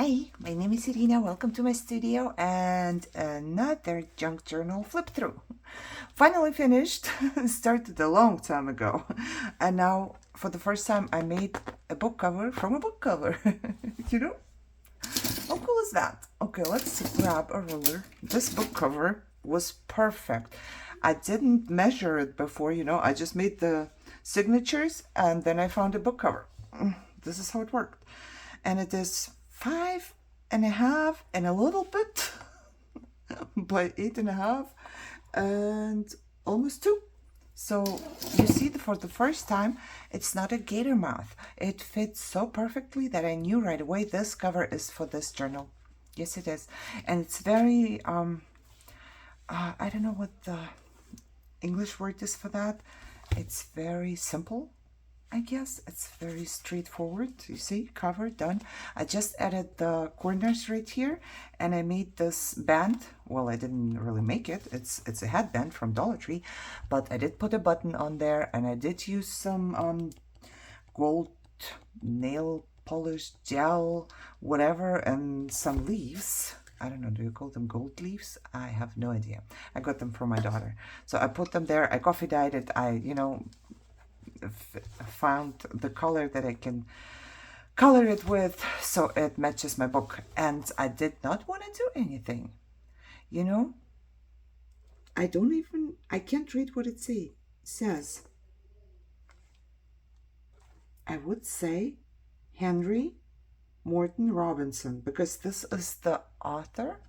Hi, my name is Irina. Welcome to my studio and another junk journal flip through. Finally finished, started a long time ago. And now, for the first time, I made a book cover from a book cover. You know? How cool is that? Okay, let's grab a ruler. This book cover was perfect. I didn't measure it before, I just made the signatures and then I found a book cover. This is how it worked. And it is 5.5 and a little bit by 8.5 and almost 2. So you see, for the first time, it's not a gator mouth. It fits so perfectly that I knew right away this cover is for this journal. Yes, it is. And it's very, I don't know what the English word is for that. It's very simple, I guess. It's very straightforward. You see, cover done. I just added the corners right here and I made this band. Well, I didn't really make it. It's a headband from Dollar Tree, but I did put a button on there and I did use some gold nail polish gel, whatever, and some leaves. I don't know, do you call them gold leaves? I have no idea. I got them from my daughter. So I put them there. I coffee dyed it. I, found the color that I can color it with so it matches my book. And I did not want to do anything. I can't read what it says. I would say Henry Morton Robinson, because this is the author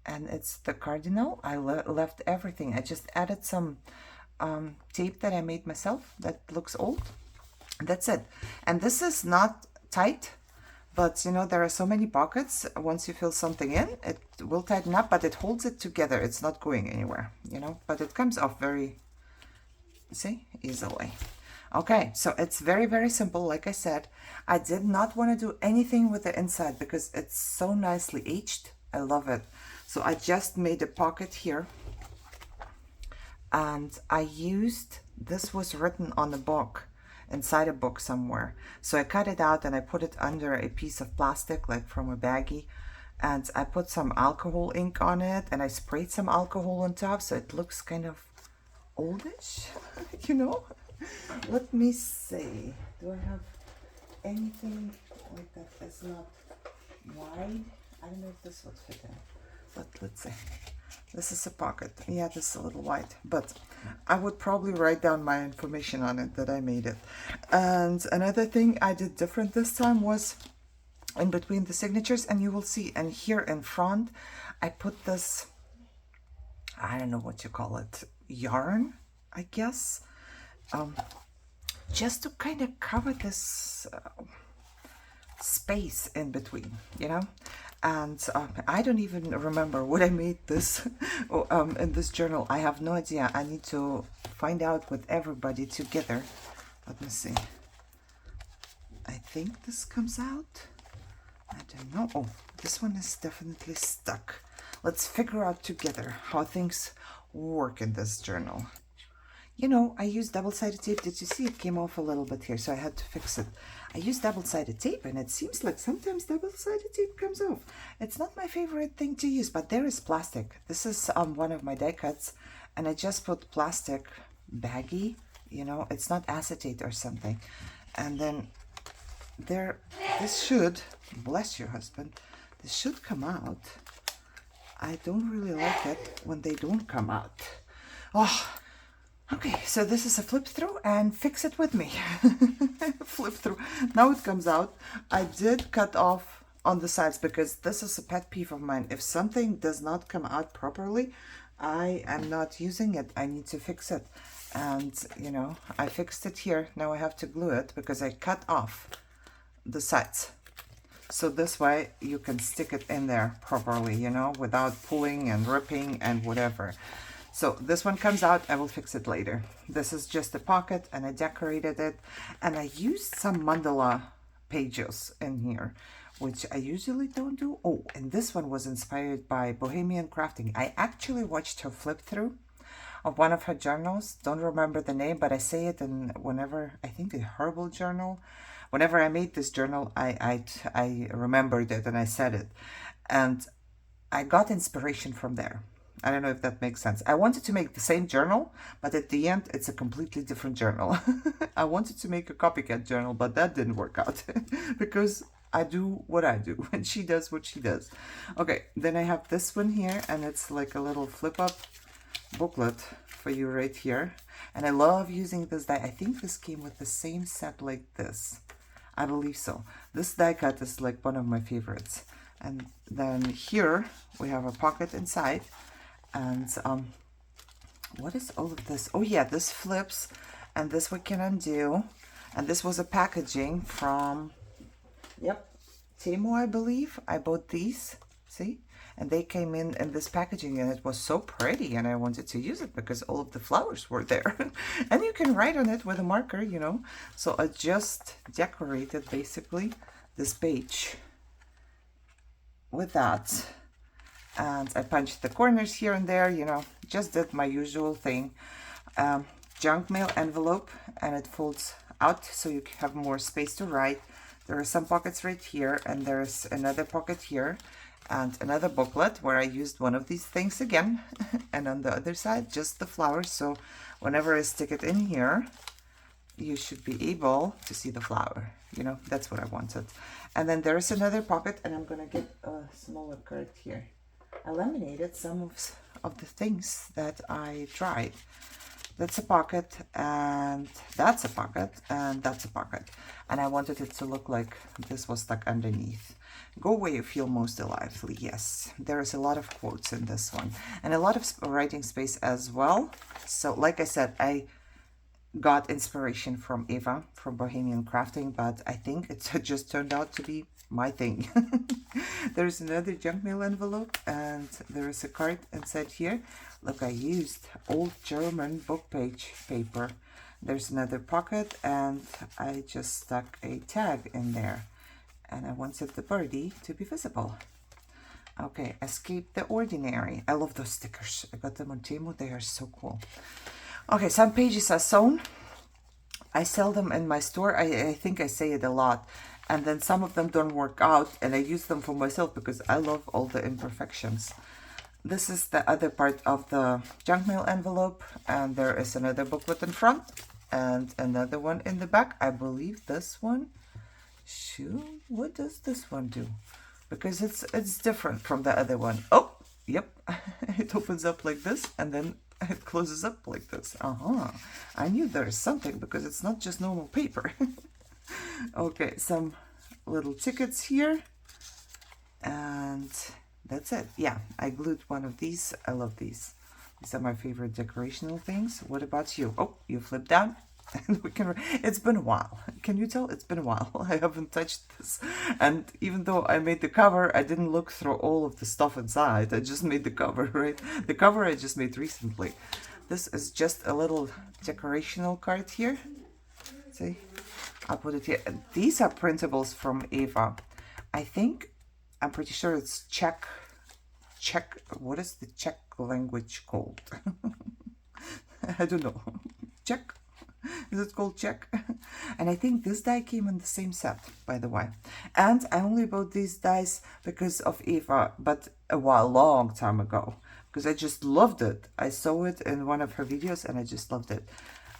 and it's the cardinal. I left everything. I just added some tape that I made myself that looks old. That's it. And this is not tight, but there are so many pockets. Once you fill something in, it will tighten up, but it holds it together. It's not going anywhere, but it comes off very, easily. Okay, so it's very, very simple. Like I said, I did not want to do anything with the inside because it's so nicely aged. I love it. So I just made a pocket here. And I used, this was written on a book, inside a book somewhere. So I cut it out and I put it under a piece of plastic, like from a baggie. And I put some alcohol ink on it and I sprayed some alcohol on top so it looks kind of oldish, Let me see. Do I have anything like that that's not wide? I don't know if this would fit in, but let's see. This is a pocket. Yeah, this is a little wide, but I would probably write down my information on it that I made it. And another thing I did different this time was in between the signatures, and you will see, and here in front, I put this, I don't know what you call it, yarn, I guess, just to kind of cover this space in between, and I don't even remember what I made this in this journal. I have no idea. I need to find out with everybody together. Let me see. I think this comes out. I don't know. Oh, this one is definitely stuck. Let's figure out together how things work in this journal. I used double-sided tape. Did you see it came off a little bit here? So I had to fix it. I used double-sided tape and it seems like sometimes double-sided tape comes off. It's not my favorite thing to use, but there is plastic. This is one of my die cuts and I just put plastic baggy, it's not acetate or something. And then this should, bless your husband, this should come out. I don't really like it when they don't come out. Oh, okay, so this is a flip through and fix it with me. Flip through. Now it comes out. I did cut off on the sides because this is a pet peeve of mine. If something does not come out properly, I am not using it. I need to fix it. And, I fixed it here. Now I have to glue it because I cut off the sides. So this way you can stick it in there properly, without pulling and ripping and whatever. So this one comes out, I will fix it later. This is just a pocket and I decorated it and I used some mandala pages in here, which I usually don't do. Oh, and this one was inspired by Bohemian Crafting. I actually watched her flip through of one of her journals. Don't remember the name, but I say it in whenever, I think the Herbal Journal, whenever I made this journal, I remembered it and I said it. And I got inspiration from there. I don't know if that makes sense. I wanted to make the same journal, but at the end, it's a completely different journal. I wanted to make a copycat journal, but that didn't work out because I do what I do and she does what she does. Okay, then I have this one here, and it's like a little flip-up booklet for you right here. And I love using this die. I think this came with the same set like this. I believe so. This die cut is like one of my favorites. And then here we have a pocket inside. And what is all of this? Oh yeah, this flips, and this we can undo. And this was a packaging from, yep, Temu, I believe. I bought these, see? And they came in this packaging, and it was so pretty, and I wanted to use it because all of the flowers were there. And you can write on it with a marker, you know. So I just decorated basically this page with that. And I punched the corners here and there, you know, just did my usual thing. Junk mail envelope, and it folds out so you have more space to write. There are some pockets right here, and there's another pocket here, and another booklet where I used one of these things again. And on the other side, just the flowers. So whenever I stick it in here, you should be able to see the flower. You know, that's what I wanted. And then there's another pocket, and I'm gonna get a smaller card here. I laminated some of the things that I tried. That's a pocket, and that's a pocket, and that's a pocket. And I wanted it to look like this was stuck underneath. Go where you feel most alive. Yes, there is a lot of quotes in this one, and a lot of writing space as well. So like I said, I got inspiration from Eva from Bohemian Crafting, but I think it just turned out to be my thing. There's another junk mail envelope, and there is a card inside here. Look, I used old German book page paper. There's another pocket, and I just stuck a tag in there, and I wanted the birdie to be visible. Okay, Escape the Ordinary. I love those stickers. I got them on Temu. They are so cool. Okay, some pages are sewn. I sell them in my store. I think I say it a lot. And then some of them don't work out, and I use them for myself because I love all the imperfections. This is the other part of the junk mail envelope, and there is another booklet in front and another one in the back. I believe this one, shoot, what does this one do? Because it's different from the other one. Oh, yep, it opens up like this, and then it closes up like this. I knew there's something because it's not just normal paper. Okay, some little tickets here, and that's it. Yeah, I glued one of these. I love these. These are my favorite decorational things. What about you? Oh, you flip down and we can. It's been a while. Can you tell? It's been a while. I haven't touched this, and even though I made the cover, I didn't look through all of the stuff inside. I just made the cover, right? The cover I just made recently. This is just a little decorational card here. See? I'll put it here. These are printables from Eva. I'm pretty sure it's Czech. What is the Czech language called? I don't know. Czech? Is it called Czech? And I think this die came in the same set, by the way. And I only bought these dies because of Eva, but long time ago. Because I just loved it. I saw it in one of her videos and I just loved it.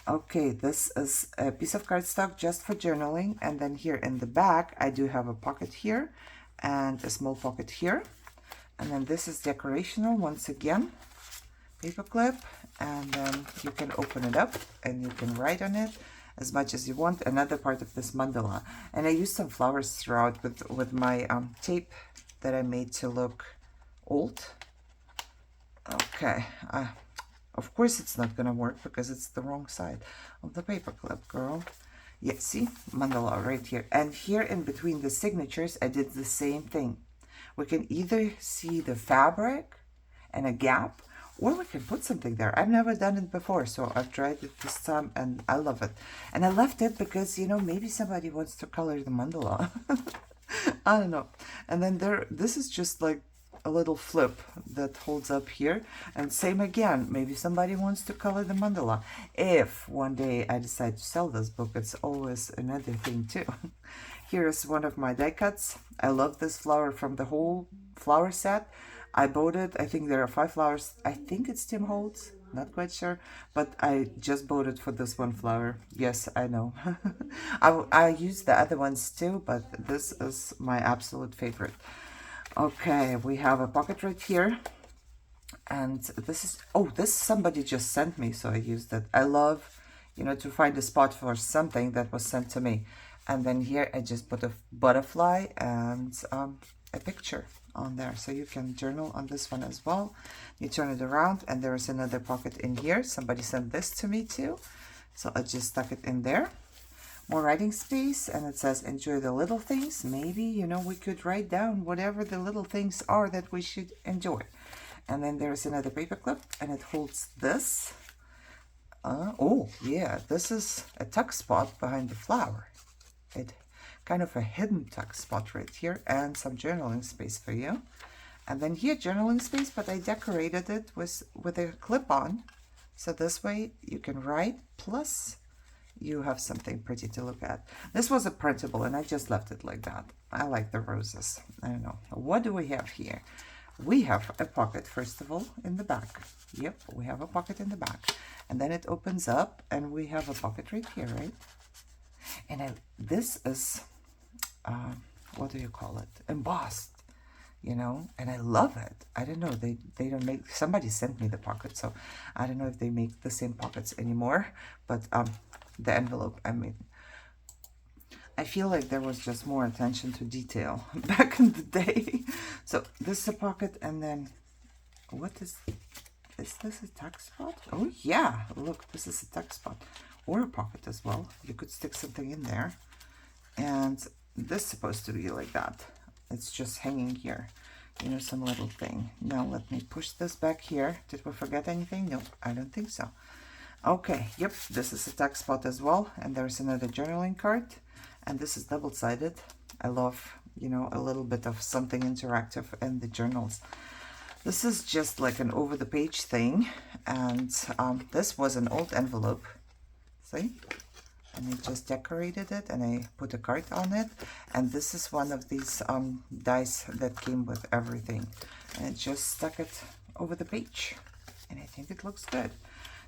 Okay, this is a piece of cardstock just for journaling, and then here in the back I do have a pocket here and a small pocket here, and then this is decorational once again, paper clip, and then you can open it up and you can write on it as much as you want. Another part of this mandala, and I used some flowers throughout with my tape that I made to look old. Okay, of course it's not gonna work because it's the wrong side of the paper clip, girl. Yeah, see? Mandala right here. And here in between the signatures, I did the same thing. We can either see the fabric and a gap, or we can put something there. I've never done it before, so I've tried it this time, and I love it. And I left it because, you know, maybe somebody wants to color the mandala. I don't know. And then this is just like a little flip that holds up here. And same again, maybe somebody wants to color the mandala. If one day I decide to sell this book, it's always another thing too. Here's one of my die cuts. I love this flower from the whole flower set. I bought it. I think there are 5 flowers. I think it's Tim Holtz. Not quite sure. But I just bought it for this one flower. Yes, I know. I used the other ones too, but this is my absolute favorite. Okay, we have a pocket right here. And this is... Oh, this somebody just sent me, so I used it. I love, you know, to find a spot for something that was sent to me. And then here I just put a butterfly and a picture on there, so you can journal on this one as well. You turn it around and there is another pocket in here. Somebody sent this to me too, so I just stuck it in there. More writing space, and it says enjoy the little things. Maybe, you know, we could write down whatever the little things are that we should enjoy. And then there's another paper clip, and it holds this. Oh yeah, this is a tuck spot behind the flower. It kind of a hidden tuck spot right here, and some journaling space for you. And then here, journaling space, but I decorated it with a clip-on, so this way you can write, plus you have something pretty to look at. This was a printable, and I just left it like that. I like the roses. I don't know. What do we have here? We have a pocket, first of all, in the back. Yep, we have a pocket in the back. And then it opens up, and we have a pocket right here, right? And this is... what do you call it? Embossed, you know, and I love it. I don't know, they don't make, somebody sent me the pocket, so I don't know if they make the same pockets anymore, but the envelope, I mean, I feel like there was just more attention to detail back in the day. So this is a pocket, and then what is this a tuck spot? Oh yeah, look, this is a tuck spot, or a pocket as well. You could stick something in there, and this is supposed to be like that. It's just hanging here, you know, some little thing. Now let me push this back here. Did we forget anything? No, I don't think so. Okay, yep, this is a tuck spot as well, and there's another journaling card, and this is double-sided. I love, you know, a little bit of something interactive in the journals. This is just like an over-the-page thing, and this was an old envelope, see? And I just decorated it, and I put a card on it, and this is one of these dice that came with everything, and I just stuck it over the page, and I think it looks good.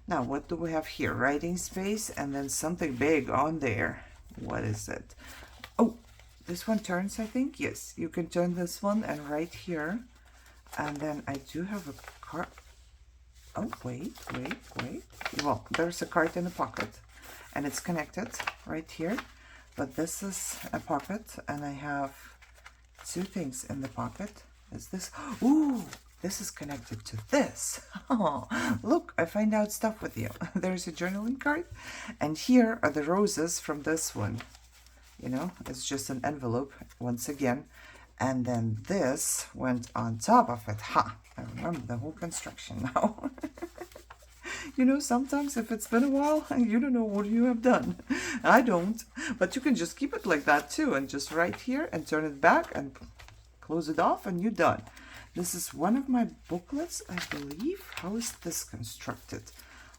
Now what do we have here? Writing space, and then something big on there. What is it? Oh, this one turns, I think. Yes, you can turn this one, and right here, and then I do have a card. Oh, wait. Well, there's a card in the pocket, and it's connected right here, but this is a pocket, and I have 2 things in the pocket. Is this? Ooh, this is connected to this. Oh, look, I find out stuff with you. There's a journaling card, and here are the roses from this one. You know, it's just an envelope once again, and then this went on top of it. Ha! I remember the whole construction now. You know, sometimes if it's been a while, you don't know what you have done. I don't. But you can just keep it like that too, and just right here and turn it back and close it off, and you're done. This is one of my booklets, I believe. How is this constructed?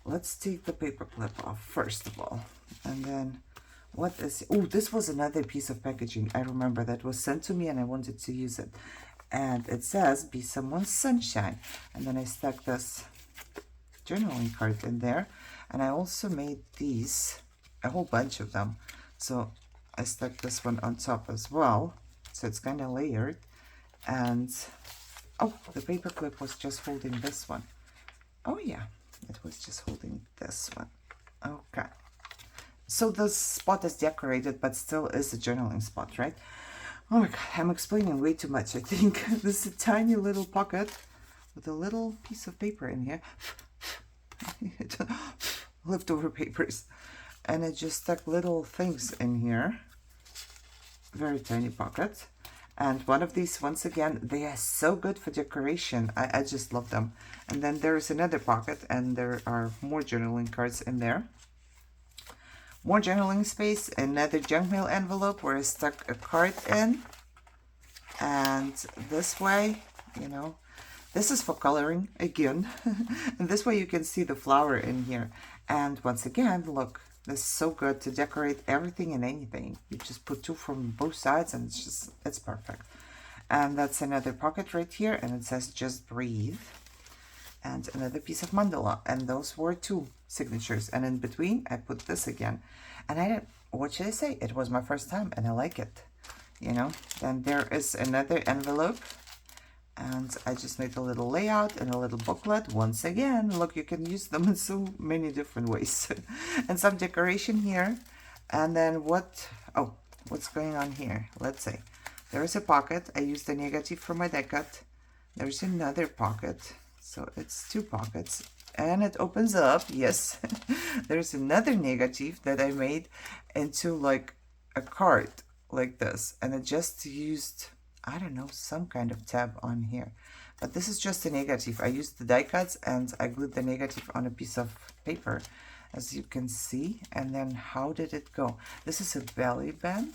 Let's take the paper clip off first of all. And then what is... Oh, this was another piece of packaging. I remember that was sent to me and I wanted to use it. And it says, be someone's sunshine. And then I stuck this journaling card in there, and I also made these, a whole bunch of them, so I stuck this one on top as well, so it's kind of layered. And oh, the paper clip was just holding this one. Oh yeah, it was just holding this one. Okay, so this spot is decorated, but still is a journaling spot, right? Oh my god, I'm explaining way too much, I think. This is a tiny little pocket with a little piece of paper in here. Leftover papers, and I just stuck little things in here. Very tiny pocket. And one of these, once again, they are so good for decoration. I just love them. And then there is another pocket, and there are more journaling cards in there. More journaling space, another junk mail envelope where I stuck a card in. And this way you know. This is for coloring again. And this way you can see the flower in here. And once again, look, this is so good to decorate everything and anything. You just put two from both sides and it's perfect. And that's another pocket right here, and it says just breathe. And another piece of mandala, and those were two signatures. And in between I put this again. And I didn't, what should I say, it was my first time and I like it, you know. Then there is another envelope, and I just made a little layout and a little booklet. Once again, look, you can use them in so many different ways. And some decoration here. And then what's going on here? Let's see. There is a pocket. I used the negative for my die cut. There's another pocket. So it's two pockets. And it opens up. Yes. There's another negative that I made into like a card like this. And I just used, I don't know, some kind of tab on here. But this is just a negative. I used the die cuts and I glued the negative on a piece of paper, as you can see. And then how did it go? This is a belly band.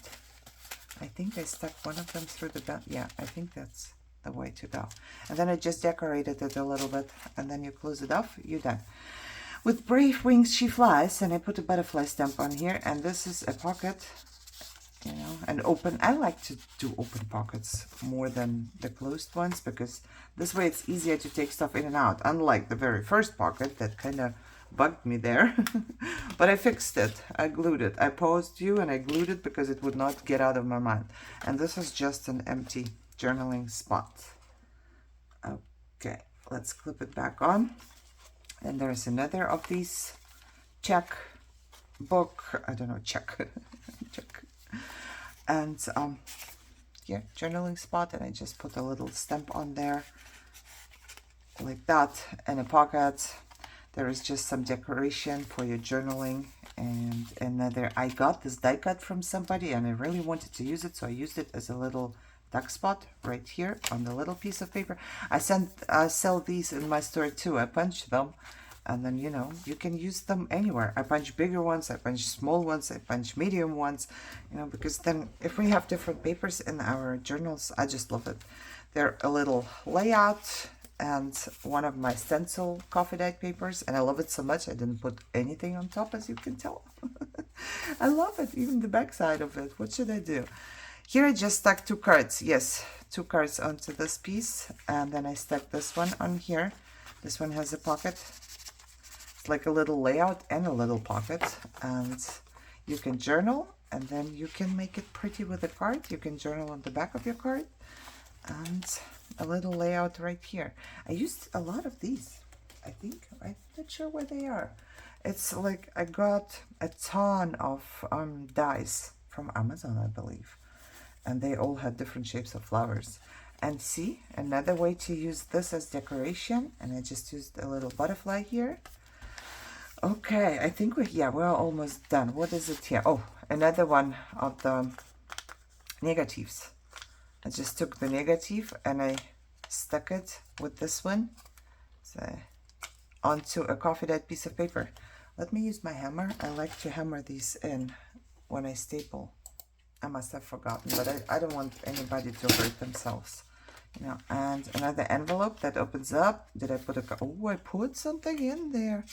I think I stuck one of them through the belt. Yeah, I think that's the way to go. And then I just decorated it a little bit, and then you close it off, you're done. With brave wings she flies, and I put a butterfly stamp on here, and this is a pocket, you know, and open. I like to do open pockets more than the closed ones, because this way it's easier to take stuff in and out, unlike the very first pocket that kind of bugged me there. But I fixed it. I glued it. I paused you and I glued it because it would not get out of my mind. And this is just an empty journaling spot. Okay, let's clip it back on. And there's another of these check book. I don't know, check. Check. And yeah, journaling spot. And I just put a little stamp on there like that, and a pocket. There is just some decoration for your journaling. And another, I got this die cut from somebody and I really wanted to use it, so I used it as a little duck spot right here on the little piece of paper. I sell these in my store too. I punch them, and then, you know, you can use them anywhere. I punch bigger ones, I punch small ones, I punch medium ones, you know, because then if we have different papers in our journals, I just love it. They're a little layout, and one of my stencil coffee dyed papers, and I love it so much I didn't put anything on top, as you can tell. I love it, even the back side of it. What should I do? Here I just stuck two cards. Yes, two cards onto this piece, and then I stuck this one on here. This one has a pocket. It's like a little layout and a little pocket, and you can journal, and then you can make it pretty with a card. You can journal on the back of your card, and a little layout right here. I used a lot of these, I think. I'm not sure where they are. It's like I got a ton of dies from Amazon, I believe, and they all had different shapes of flowers. And see, another way to use this as decoration, and I just used a little butterfly here. Okay, I think we're almost done. What is it here? Oh, another one of the negatives. I just took the negative and I stuck it with this one onto a coffee dyed piece of paper. Let me use my hammer. I like to hammer these in when I staple. I must have forgotten, but I don't want anybody to hurt themselves, you know. And another envelope that opens up. Did I put oh, I put something in there.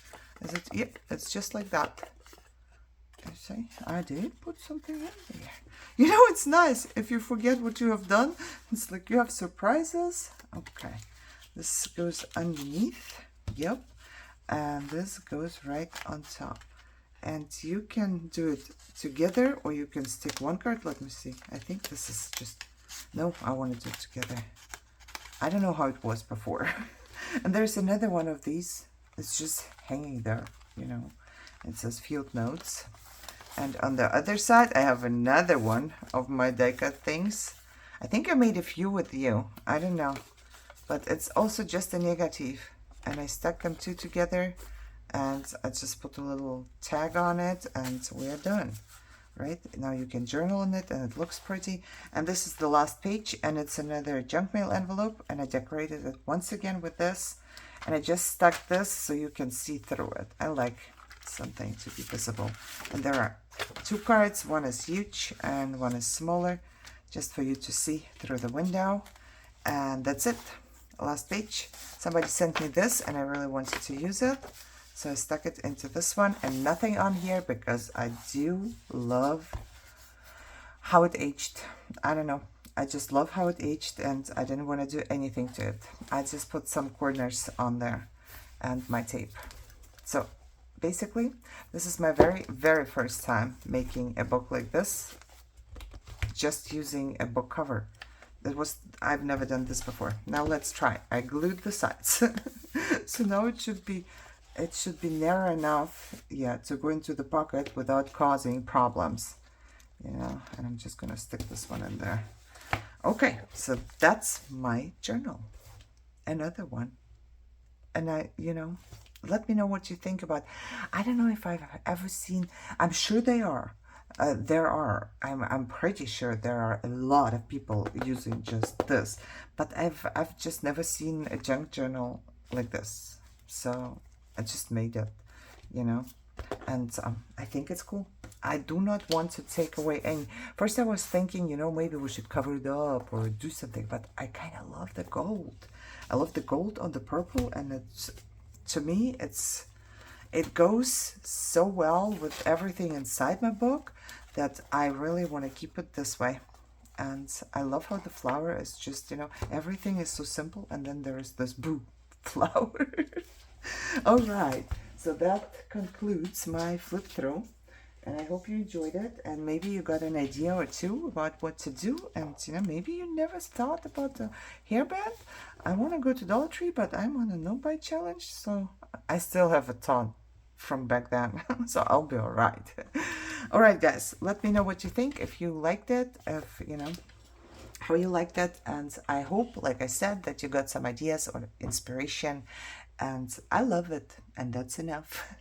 Is it? Yep, it's just like that. I did put something in there. You know, it's nice if you forget what you have done. It's like you have surprises. Okay, this goes underneath. Yep, and this goes right on top. And you can do it together, or you can stick one card. Let me see. I think this is just, no, I want to do it together. I don't know how it was before. And there's another one of these. It's just hanging there, you know. It says field notes. And on the other side, I have another one of my die cut things. I think I made a few with you. I don't know. But it's also just a negative. And I stuck them two together. And I just put a little tag on it. And we're done. Right? Now you can journal on it. And it looks pretty. And this is the last page. And it's another junk mail envelope. And I decorated it once again with this. And I just stuck this so you can see through it. I like something to be visible. And there are two cards. One is huge and one is smaller, just for you to see through the window. And that's it. last page. Somebody sent me this and I really wanted to use it. So I stuck it into this one and nothing on here because I do love how it aged. I don't know. I just love how it aged and I didn't want to do anything to it. I just put some corners on there and my tape. So basically, this is my very first time making a book like this, just using a book cover. I've never done this before. Now let's try. I glued the sides. So now it should be narrow enough, yeah, to go into the pocket without causing problems. You know, and I'm just gonna stick this one in there. Okay, so that's my journal. Another one. And let me know what you think about. I don't know if I've ever seen, I'm sure they are. I'm pretty sure there are a lot of people using just this, but I've just never seen a junk journal like this. So I just made it, and I think it's cool. I do not want to take away any. First I was thinking, maybe we should cover it up or do something, but I kind of love the gold. I love the gold on the purple, and to me, it goes so well with everything inside my book that I really want to keep it this way. And I love how the flower is just, everything is so simple, and then there's this blue flower. All right, so that concludes my flip through, and I hope you enjoyed it, and maybe you got an idea or two about what to do, and maybe you never thought about the hairband. I want to go to Dollar Tree, but I'm on a no-buy challenge, so I still have a ton from back then, so I'll be all right. All right, guys, let me know what you think, if you liked it, if how you liked it, and I hope, like I said, that you got some ideas or inspiration, and I love it, and that's enough.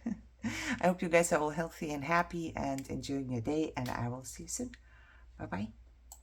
I hope you guys are all healthy and happy and enjoying your day, and I will see you soon. Bye-bye.